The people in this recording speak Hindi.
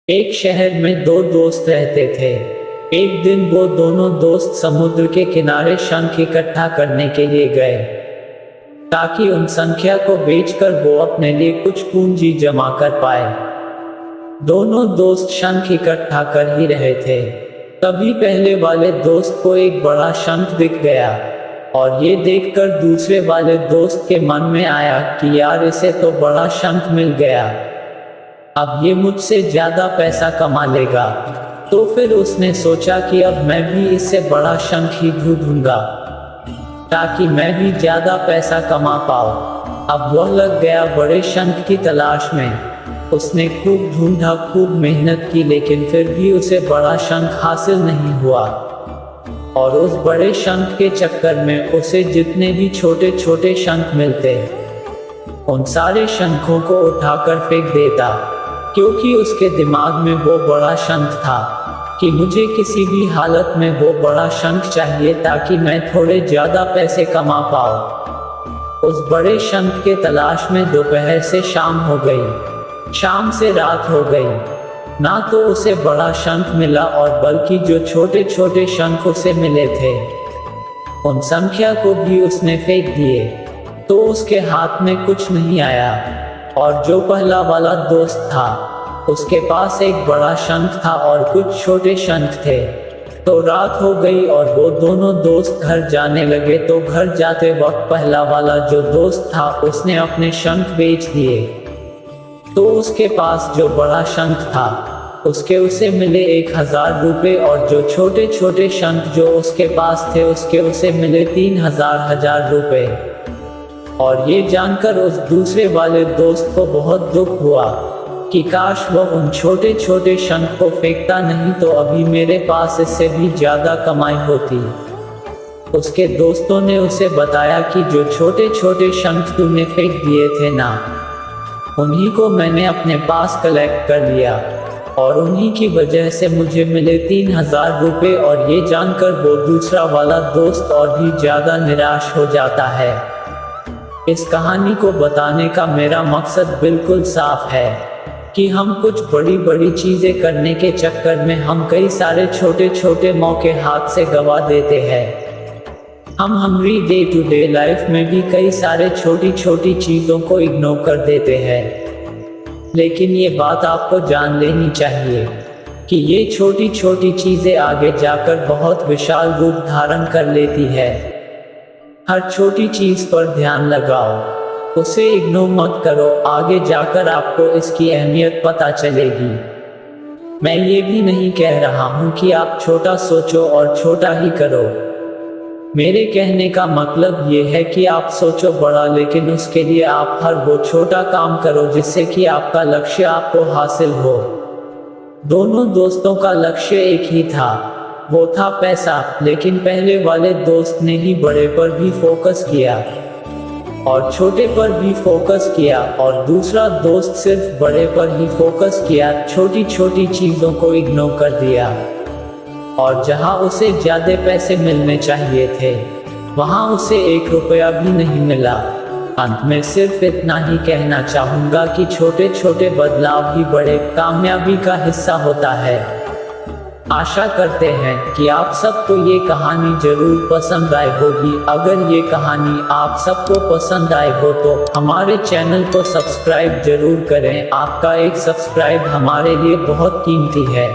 एक शहर में दो दोस्त रहते थे। एक दिन वो दोनों दोस्त समुद्र के किनारे शंख इकट्ठा करने के लिए गए, ताकि उन संख्या को बेचकर वो अपने लिए कुछ पूंजी जमा कर पाए। दोनों दोस्त शंख इकट्ठा कर ही रहे थे, तभी पहले वाले दोस्त को एक बड़ा शंख दिख गया, और ये देखकर दूसरे वाले दोस्त के मन में आया कि यार, इसे तो बड़ा शंख मिल गया, अब ये मुझसे ज्यादा पैसा कमा लेगा। तो फिर उसने सोचा कि अब मैं भी इससे बड़ा शंख ही ढूंढूंगा, ताकि मैं भी ज्यादा पैसा कमा पाऊं। अब वह लग गया बड़े शंख की तलाश में। उसने खूब ढूंढा, खूब मेहनत की, लेकिन फिर भी उसे बड़ा शंख हासिल नहीं हुआ। और उस बड़े शंख के चक्कर में उसे जितने भी छोटे छोटे शंख मिलते, उन सारे शंखों को उठाकर फेंक देता, क्योंकि उसके दिमाग में वो बड़ा शंख था कि मुझे किसी भी हालत में वो बड़ा शंख चाहिए, ताकि मैं थोड़े ज्यादा पैसे कमा पाऊं। उस बड़े शंख के तलाश में दोपहर से शाम हो गई, शाम से रात हो गई। ना तो उसे बड़ा शंख मिला, और बल्कि जो छोटे छोटे शंख उसे मिले थे, उन संख्या को भी उसने फेंक दिए। तो उसके हाथ में कुछ नहीं आया। और जो पहला वाला दोस्त था, उसके पास एक बड़ा शंख था और कुछ छोटे शंख थे। तो रात हो गई और वो दोनों दोस्त घर जाने लगे। तो घर जाते वक्त पहला वाला जो दोस्त था, उसने अपने शंख बेच दिए। तो उसके पास जो बड़ा शंख था, उसे मिले 1000 रुपये, और जो छोटे छोटे शंख जो उसके पास थे, उसे मिले 3000 रुपये। और ये जानकर उस दूसरे वाले दोस्त को बहुत दुख हुआ कि काश वह उन छोटे छोटे शंख को फेंकता, नहीं तो अभी मेरे पास इससे भी ज्यादा कमाई होती। उसके दोस्तों ने उसे बताया कि जो छोटे छोटे शंख तूने फेंक दिए थे ना, उन्हीं को मैंने अपने पास कलेक्ट कर लिया, और उन्हीं की वजह से मुझे मिले 3000 रुपये। और ये जानकर वो दूसरा वाला दोस्त और भी ज्यादा निराश हो जाता है। इस कहानी को बताने का मेरा मकसद बिल्कुल साफ है कि हम कुछ बड़ी बड़ी चीजें करने के चक्कर में हम कई सारे छोटे छोटे मौके हाथ से गवा देते हैं। हम हमारी डे टू डे लाइफ में भी कई सारे छोटी छोटी चीजों को इग्नोर कर देते हैं। लेकिन ये बात आपको जान लेनी चाहिए कि ये छोटी छोटी चीजें आगे जाकर बहुत विशाल रूप धारण कर लेती है। हर छोटी चीज पर ध्यान लगाओ, उसे इग्नोर मत करो, आगे जाकर आपको इसकी अहमियत पता चलेगी। मैं ये भी नहीं कह रहा हूँ कि आप छोटा सोचो और छोटा ही करो। मेरे कहने का मतलब ये है कि आप सोचो बड़ा, लेकिन उसके लिए आप हर वो छोटा काम करो जिससे कि आपका लक्ष्य आपको हासिल हो। दोनों दोस्तों का लक्ष्य एक ही था, वो था पैसा। लेकिन पहले वाले दोस्त ने ही बड़े पर भी फोकस किया और छोटे पर भी फोकस किया, और दूसरा दोस्त सिर्फ बड़े पर ही फोकस किया, छोटी छोटी चीजों को इग्नोर कर दिया। और जहां उसे ज्यादा पैसे मिलने चाहिए थे, वहां उसे 1 रुपया भी नहीं मिला। अंत में सिर्फ इतना ही कहना चाहूंगा कि छोटे छोटे बदलाव ही बड़े कामयाबी का हिस्सा होता है। आशा करते हैं कि आप सबको ये कहानी जरूर पसंद आई होगी। अगर ये कहानी आप सबको पसंद आई हो तो हमारे चैनल को सब्सक्राइब जरूर करें। आपका एक सब्सक्राइब हमारे लिए बहुत कीमती है।